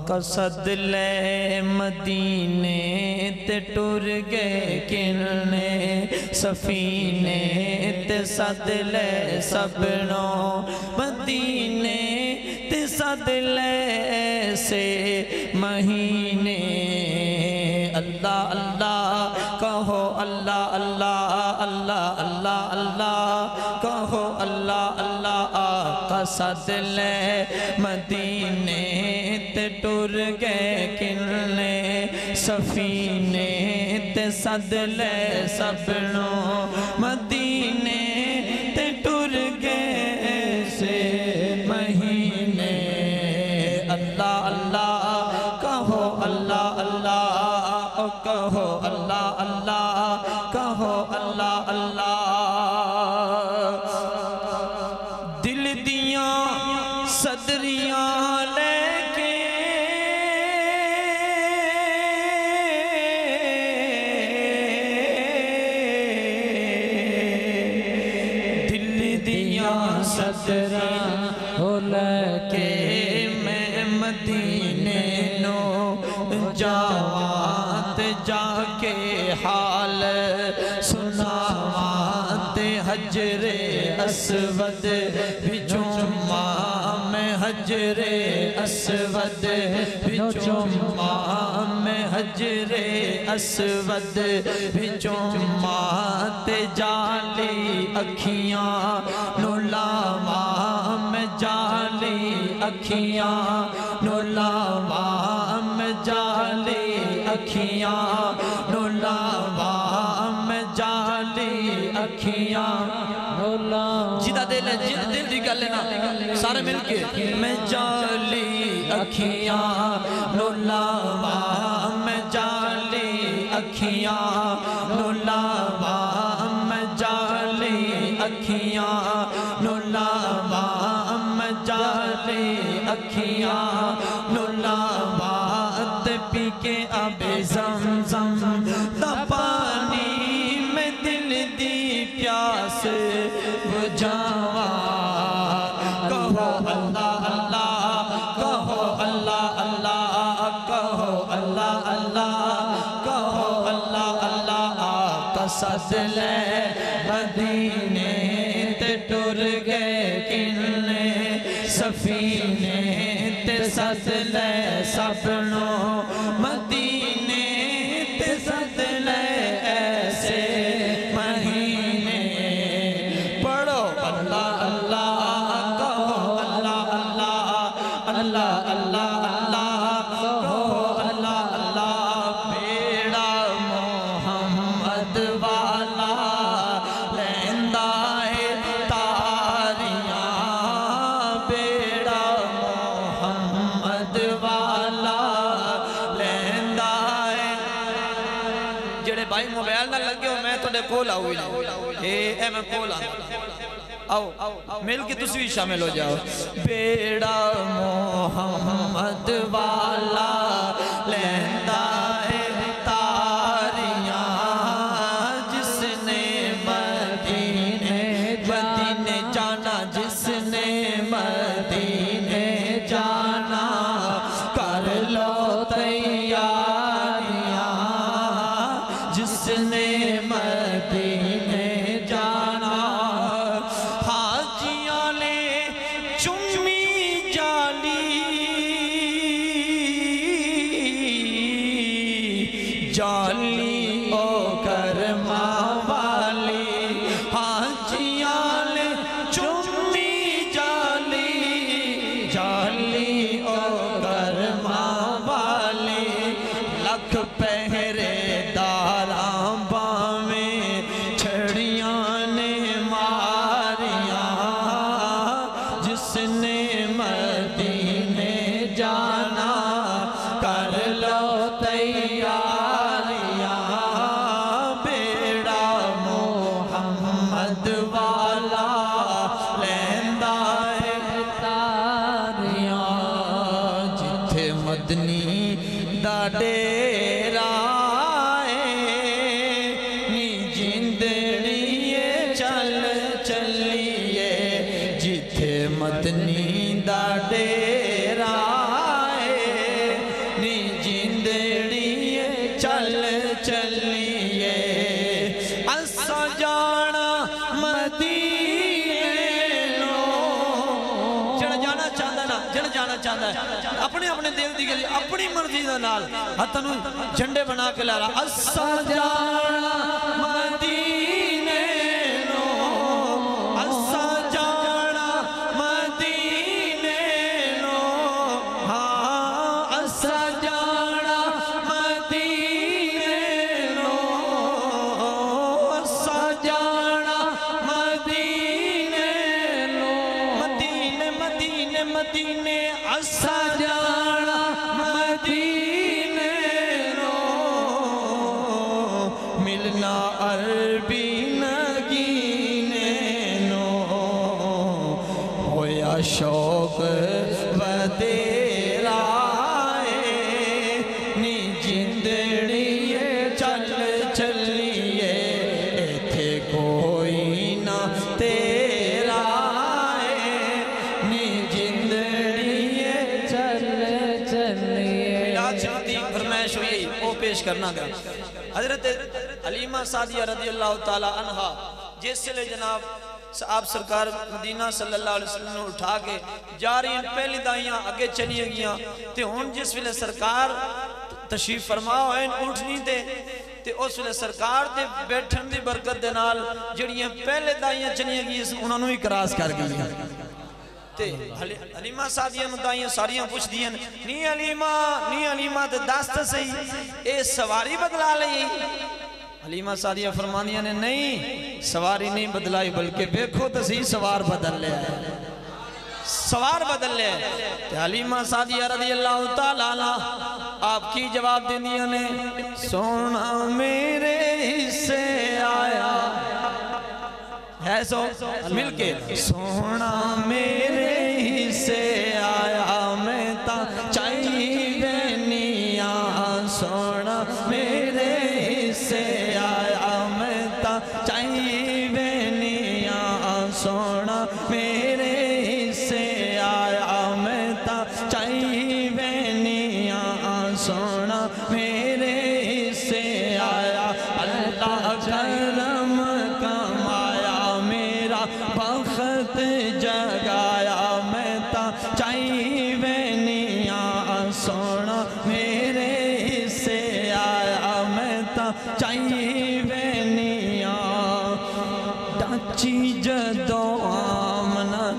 قصد لے مدینے تے ٹر گئے کنے سفینے تے صد لے سبنوں مدینے تے صد لے سے مہینے اللہ اللہ کہو اللہ اللہ اللہ اللہ اللہ کہو اللہ اللہ آقا صد لے مدینے تے ٹر گئے کنے سفینے تے صد لے سبنوں مدینے تے ٹر گئے سے مہینے اللہ اللہ کہو اللہ اللہ کہو اللہ اللہ کہو اللہ اللہ دل دیاں صدریاں لے کے دل دیاں صدریاں لے کے میں مدینے نو جاوات جا کے حال سناوات حجر اسود بچوما میں حجر اسود بچوما میں حجر اسود بچوما تے جالی اکھیاں نولاوا میں جالی اکھیاں نولاوا میں جالی اکھیاں نولاوا میں جالی اکھیاں نولاوا جدہ دل ہے جدہ دل دی گل لینا سارے مل کے میں جالی اکھیاں نولاوا میں جالی اکھیاں نولاوا میں جالی اکھیاں نولاوا میں جالی اکھیاں نولاوا پی کے آب زمزم دا پانی میں دل دی پیاس بجھاوا کہو اللہ اللہ کہو اللہ اللہ کہو اللہ اللہ کہو اللہ اللہ آقا صد لے مدینے تے ٹر گئے کنے سفینے تے صد لے سبنوں مدینے تے صد لے ایسے مہینے پڑھو اللہ اللہ کہو اللہ اللہ اللہ اللہ اللہ کہو اللہ اللہ بیڑا محمد والا لیندہ تاریاں بیڑا محمد والا لیندہ جڑے بھائی موبائل نہ لگے ہو میں تو نے کول آؤ اے میں کول آؤ مل کے تسوی شامل ہو جاؤ بیڑا محمد والا لیندہ تاریاں جس نے مدینے جانا جس نے مدینے جانا کر لو تیاریاں جس نے مدینے جانا حاجیاں نے چمی جالی جالی او کرما والی حاجیاں نے چمی جالی جالی او کرما والی لکھ پہرے داراں باویں چھڑیاں نے ماریاں جس نے مدینے جانا کر لو تیاریاں بیڑا محمد والا لیندہ تاریاں جتھے مدنی دا ڈیرا نی جندڑیے چل چلیے جتھے مدنی دا ڈیرا چاہتا ہے اپنے اپنے دل دی گلی اپنی مرضی دا نال ہتھوں جھنڈے بنا کے لا رہا اسا جانا مدینے نو اسا جانا مدینے نو ہاں اسا جانا مدینے نو اسا جانا مدینے نو مدینے مدینے مدینے اسا جانا مدینے نو ملنا عربی نگینے نو ہویا شوق ودیرا نی جندڑیے چل چلیے ایتھے کوئی نہ تیرا نی جندڑیے چل چلیے میلاد شریف دی فرمائش ہوئی وہ پیش کرنا گا حضرت حلیمہ سعدیہ رضی اللہ تعالی عنہ جس سے جناب آپ سرکار مدینہ صلی اللہ علیہ وسلم نے اٹھا کے جا رہی ہیں پہلی دائیاں اگے چلی گیاں تے ہون جس ویلے سرکار تشریف فرماؤ ہیں اٹھنی دے تے اس ویلے سرکار دے بیٹھن دی برکت دے نال جڑیاں پہلے دائیاں چلی گیاں انہوں نے ہی کراس کر گئی تے حلیمہ سعدیہ نو دائیاں ساریاں پوچھ دیاں نی حلیمہ تے دست سہی اے سواری بدلا لئی حلیمہ سعدیہ فرمانیاں نے نہیں سواری نہیں بدلائی بلکہ بیکھو تو سی سوار بدل لے سوار بدل لے تے حلیمہ سعدیہ رضی اللہ تعالیٰ عنہ آپ کی جواب دینیاں نے سونا میرے حصے آیا ہے سو مل کے سونا میرے حصے آیا میں تا چاہیے نیاں سونا میرے حصے آیا میں تا چاہیے نیاں سونا میرے حصے آیا میں تا چاہیے نیاں سونا میرے حصے آیا اللہ کرم کمایا میرا بخت جگایا میں تا چاہیے نیاں سونا میرے حصے آیا میں تا چاہیے نیاں چاچی جدو آمنا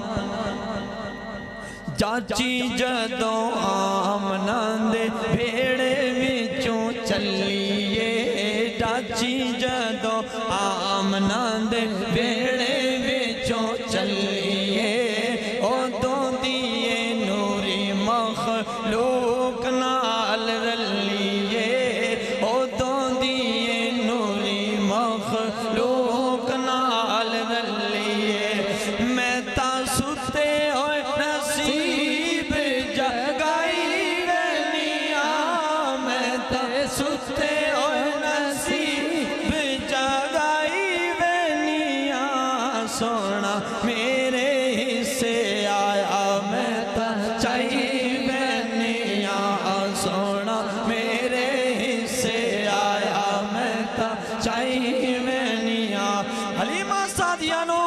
چاچی جدو آمنا دے بھیڑے وچوں چلیے چاچی جدو آمنا دے بھیڑے وچوں چلیے او دو دیئے نوری مخلوق نال رلیے او دو دیئے نوری مخلوق نال رلیے میں تا ستے ہوئے نصیب جگائی وینیاں میں تا ستے ہوئے نصیب جگائی وینیاں سونا میرے حصے آیا میں تا چاہیے وینیاں سونا میرے حصے آیا میں تا چاہیے وینیاں حلیمہ سعدیہ نو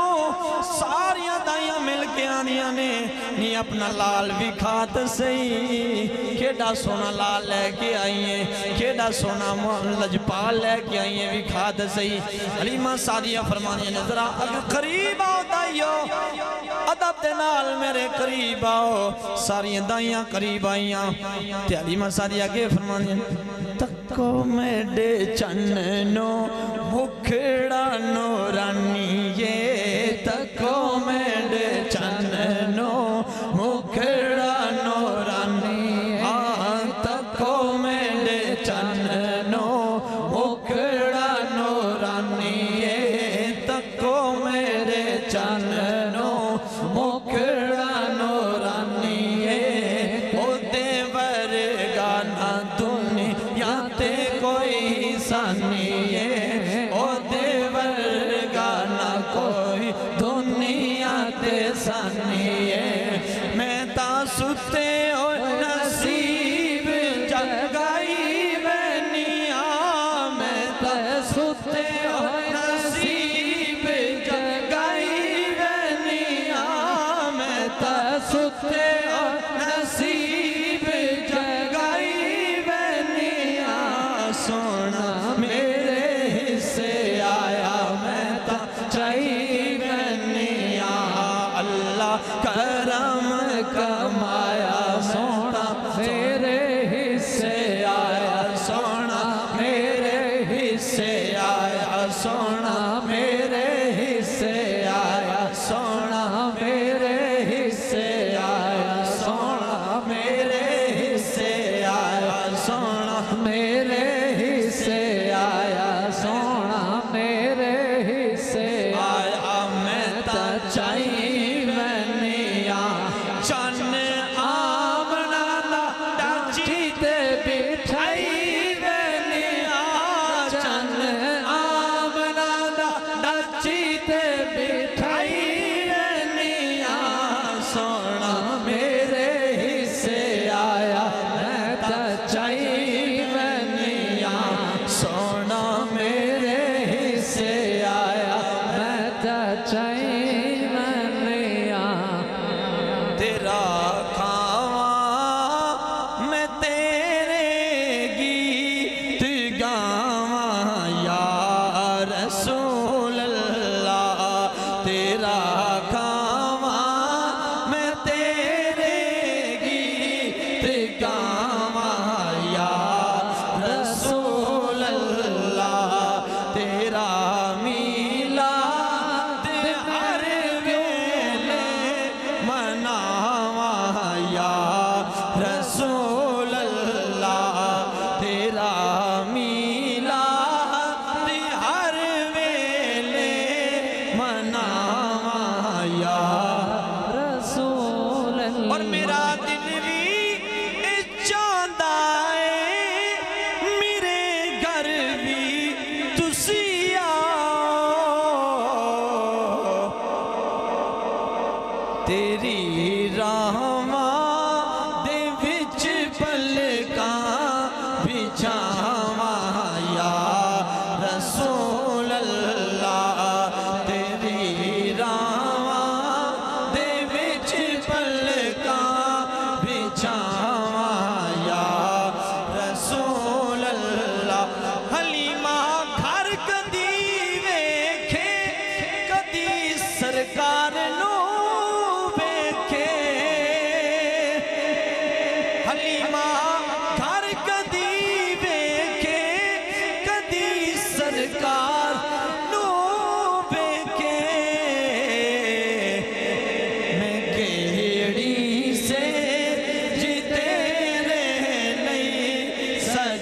ساریاں دائیاں مل کے آنیاں نے نی اپنا لال بھی کھات سہی کیڑا سونا لال لے کے آئیے کیڑا سونا لجپال لے کے آئیے بھی کھات سہی حلیمہ سعدیہ فرمانی نظرہ اگر قریب آؤ دائیو ادب دے نال میرے قریب آؤ ساری دائیاں قریب آئیاں تے حلیمہ سعدیہ کے فرمانی تکو میڈے چننو مکھڑا نورانی یہ تکو میڈے چننو مکھڑا نورانی تکو میڈے چننو مکھڑا نورانی یہ تکو میرے چننو مکھڑا نورانی یہ او دے ورگانا دنیا تے کوئی سانی ہے او دے ورگانا کوئی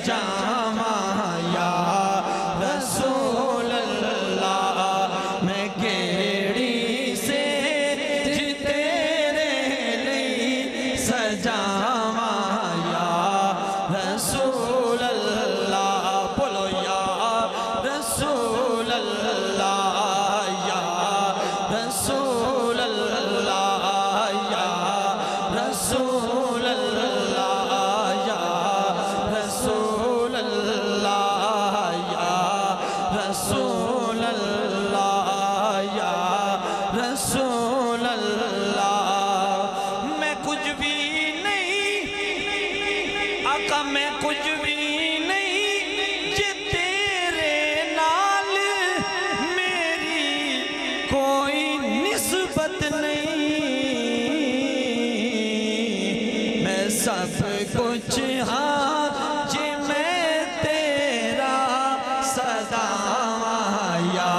سجاواں یا رسول اللہ میں کیڑی سیج تیرے لئی سجاواں یا رسول اللہ بولو یا رسول اللہ یا رسول اللہ یا رسول اللہ یا رسول اللہ یا رسول اللہ یا رسول اللہ میں کچھ بھی نہیں آقا میں کچھ بھی نہیں جے تیرے نال میری کوئی نسبت نہیں میں سب کچھ ہاں جے میں تیرا سجاواں یا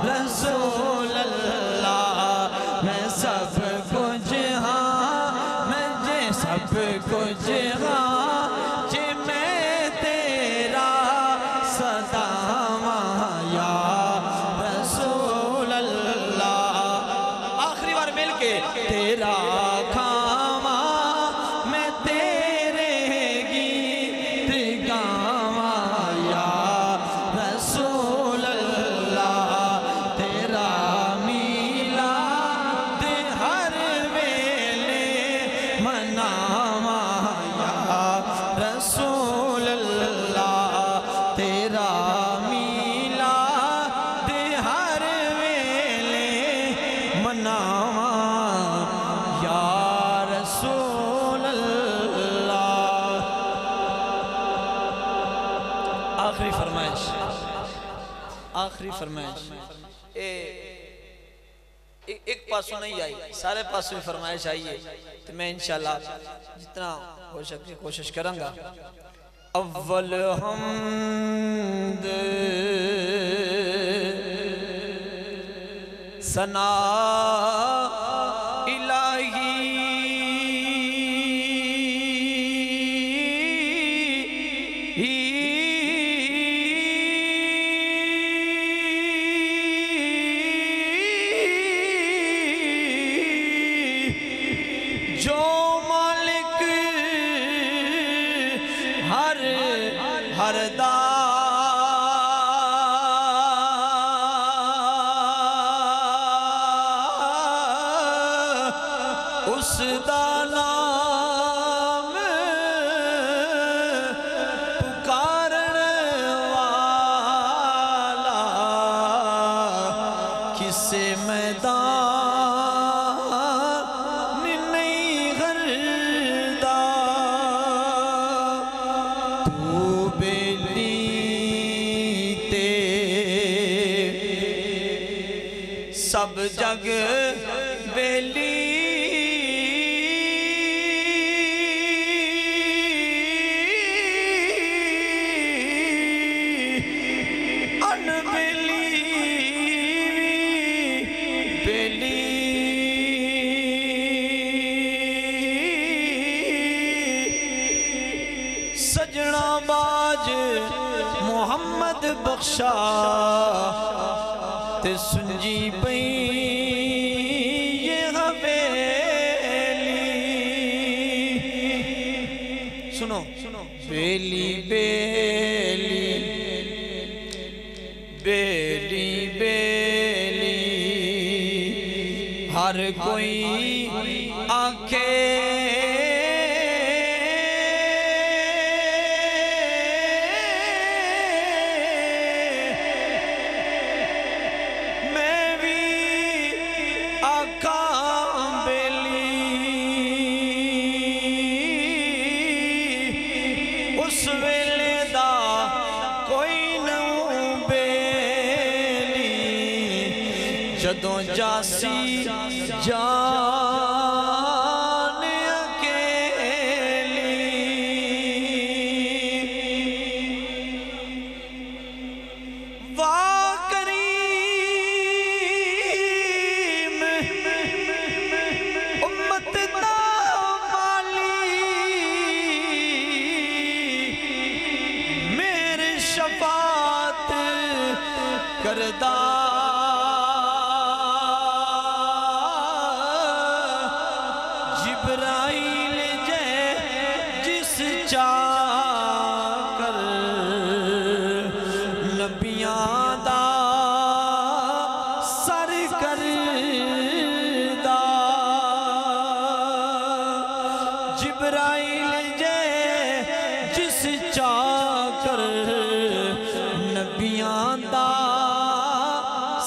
رسول اللہ میں سب کچھ ہاں میں جے سب کچھ ہاں جے میں تیرا سجاواں یا رسول اللہ آخری بار مل کے تیرا کھاواں میں تیرے گیت گاواں یا رسول اللہ تیرا میلاد ہر ویلے مناواں یا رسول اللہ تیرا میلاد ہر ویلے مناواں یا رسول اللہ آخری فرمائش آخری فرمائش ایک پاسوں نہیں آئی سارے پاسوں فرمائش آئیے تو میں انشاءاللہ جتنا ہو سکے کوشش کروں گا اول حمد ثنا جو مالک ہر دا اس دا نام پکارن والا کسے میدان نہیں غردا تو بیلی تے سب جگ بیلی سجنا باج محمد بخشا تے سنجی پئی یہ حویلی سنو بیلی بیلی بیلی بیلی ہر کوئی آنکھیں اس ویلے دا کوئی نو بیلی جدوں جاسی جان اکیلی واہ کریم امت دا مالی کردا جبرائیل جے جس چاہ کر نبیاں دا سر کردا جبرائیل جے جس چاہ کر نبیاں دا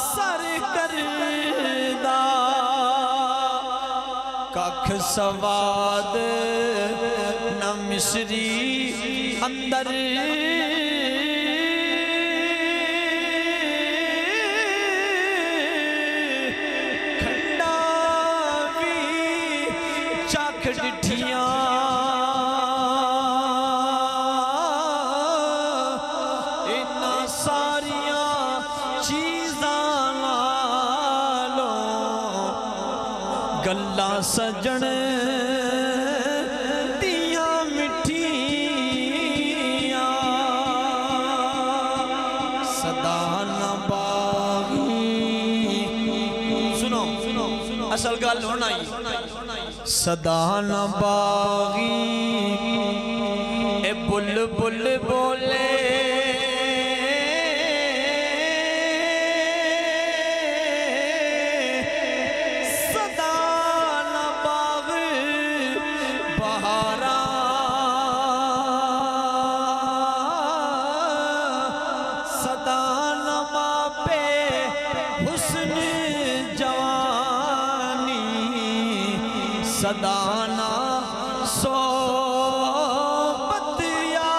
سر کردا ککھ سواد نہ مصری اندر کھنڈا بھی چکھ ڈٹھیاں اینا ساریاں چیزاں نالوں گلاں سجن دیاں مٹھیاں صدا نہ باغی سنو اصل گل ہونا ہی صدا نہ باغی اے بل بل بولے صدانا صحبت یارا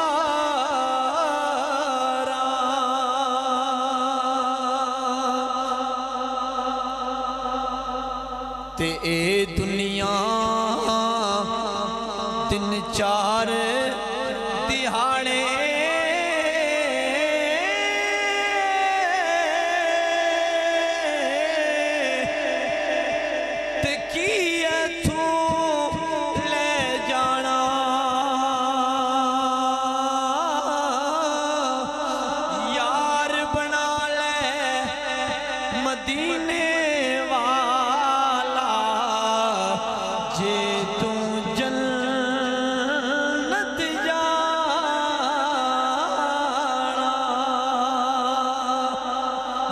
تے اے دنیا تین چار دہاڑے تے کی مدینے والا جے تو جنت جانا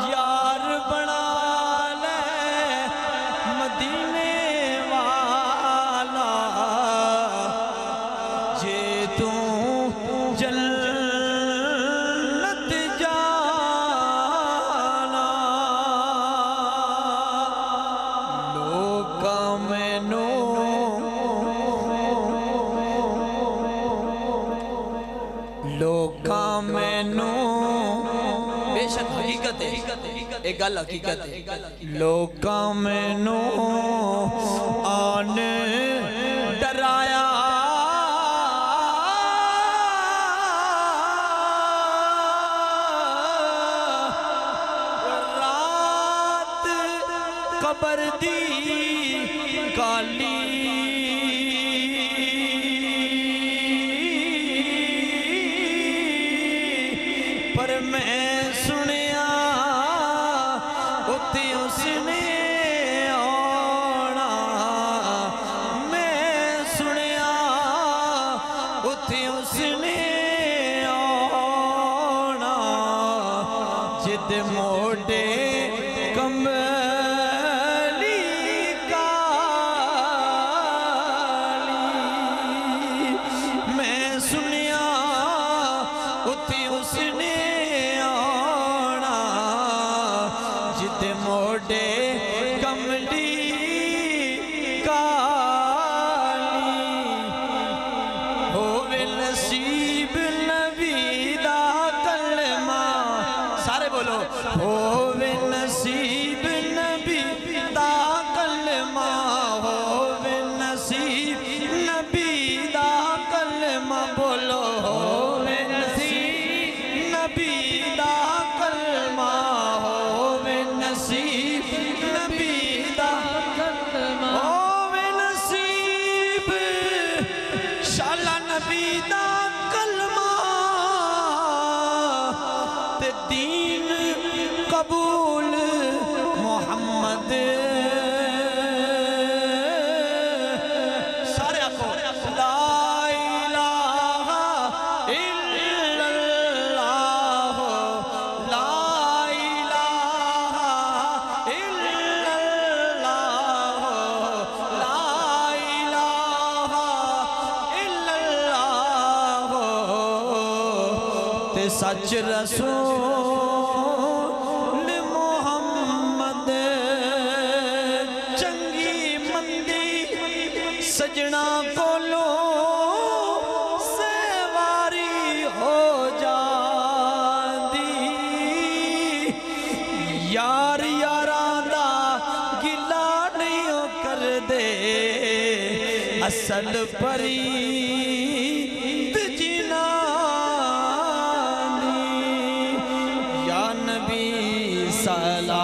یار بنا لے مدینے والا جے تو جنت جانا لوکاں مینوں بے شک حقیقت ہے ایک گل حقیقت ہے لوکاں مینوں آن ڈرایا رات قبر دی کالی پر میں سنیا اتے اس نے آنا میں سنیا اتے اس نے آنا جد موڑے کملی کالی میں سنیا اتے اس نے موڑے کملی کالی ہووے نصیب نبی دا کلمہ سارے بولو ہووے نصیب نبی دا کلمہ ہووے نصیب نبی دا کلمہ بولو ہووے نصیب نبی دا کلمہ نصیب نبی دا کلمہ ہووے نصیب شالا نبی دا کلمہ تے دین قبول تے سچ رسول محمد چنگی مندی سجنا کولو سیواری ہو جاندی یار یاران دا گلا نہیں کر دے اصل پرید جنانی یا نبی سلام